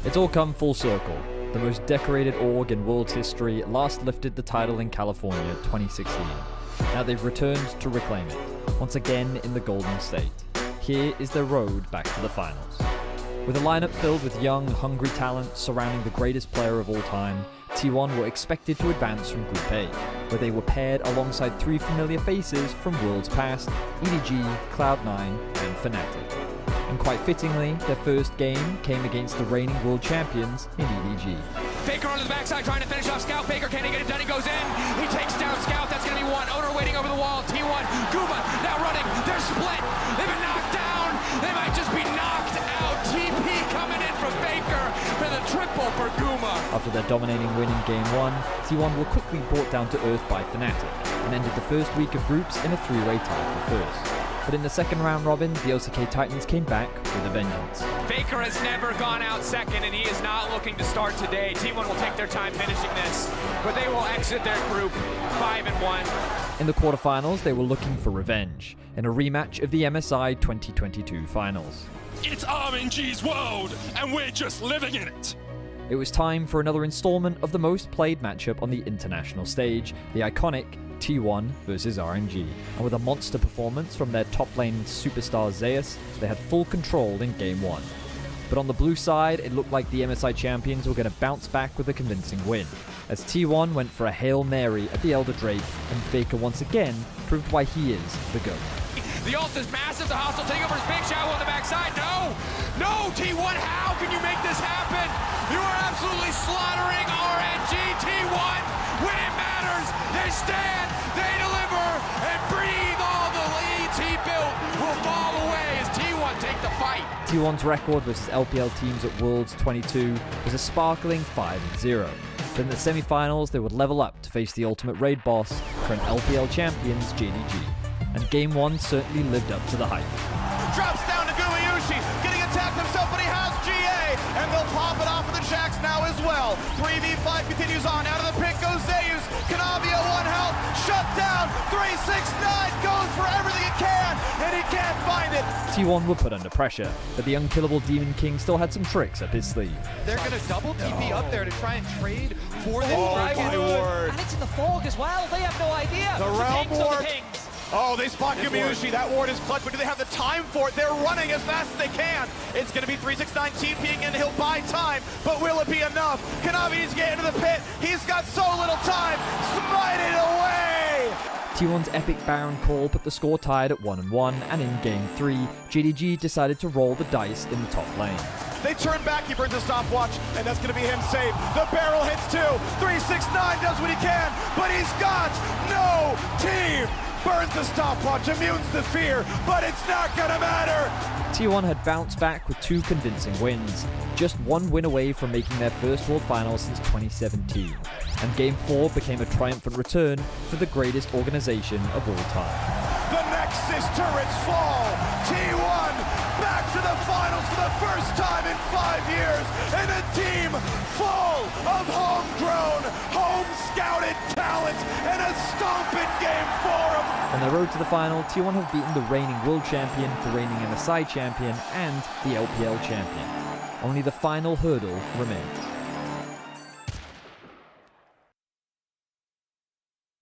It's all come full circle. The most decorated org in world's history last lifted the title in California 2016. Now they've returned to reclaim it, once again in the Golden State. Here is their road back to the finals. With a lineup filled with young, hungry talent surrounding the greatest player of all time, T1 were expected to advance from Group A, where they were paired alongside three familiar faces from worlds past: EDG, Cloud9, and Fnatic. And quite fittingly, their first game came against the reigning world champions in EDG. Faker onto the backside trying to finish off Scout. Faker can't get it done, he goes in. He takes down Scout, that's going to be one. Oner waiting over the wall, T1, Guma now running. They're split, they've been knocked down. They might just be knocked out. TP coming in from Faker for the triple for Guma. After their dominating win in Game 1, T1 were quickly brought down to earth by Fnatic and ended the first week of groups in a three-way tie for first. But in the second round robin, the OCK Titans came back with a vengeance. Faker has never gone out second, and he is not looking to start today. T1 will take their time finishing this, but they will exit their group 5-1. In the quarterfinals, they were looking for revenge in a rematch of the MSI 2022 finals. It's RNG's world, and we're just living in it. It was time for another installment of the most played matchup on the international stage, the iconic T1 versus RNG. And with a monster performance from their top lane superstar Zeus, they had full control in Game 1. But on the blue side, it looked like the MSI champions were going to bounce back with a convincing win, as T1 went for a Hail Mary at the Elder Drake, and Faker once again proved why he is the GOAT. The ult is massive, the hostile takeover is big, Shadow on the backside, no, T1, how can you make this happen? You are absolutely slaughtering RNG, T1, when it matters, they stand, they deliver, and breathe. All the leads he built will fall away as T1 take the fight. T1's record versus LPL teams at Worlds 22 was a sparkling 5-0. But in the semi-finals, they would level up to face the ultimate raid boss, current LPL champions JDG. And Game 1 certainly lived up to the hype. Drops down to Gumayushi, getting attacked himself, but he has GA, and they'll pop it off of the Jacks now as well. 3v5 continues on, out of the pit goes Zeus, Kanavia 1 health, shut down, 369 goes for everything he can, and he can't find it. T1 were put under pressure, but the unkillable Demon King still had some tricks up his sleeve. They're going to double TP up there to try and trade for this dragon. My word. And it's in the fog as well, they have no idea. The realm ward. Pings. Oh, they spot Gumayushi. That ward is clutch, but do they have the time for it? They're running as fast as they can. It's going to be 369 TPing in. He'll buy time, but will it be enough? Kanavi needs to get into the pit. He's got so little time. Smite it away! T1's epic Baron call put the score tied at 1-1, and in Game 3, JDG decided to roll the dice in the top lane. They turn back, he burns a stopwatch, and that's going to be him safe. The barrel hits too. 369 does what he can, but he's got no team. Burns the stopwatch, immunes the fear, but it's not gonna matter! T1 had bounced back with two convincing wins, just one win away from making their first World Finals since 2017. And Game 4 became a triumphant return for the greatest organization of all time. The Nexus turrets fall! T1 back to the finals for the first time in 5 years, and a team full of homegrown, home-scouted talent, and a stomping Game 4 of... On their road to the final, T1 have beaten the reigning world champion, the reigning MSI champion, and the LPL champion. Only the final hurdle remains.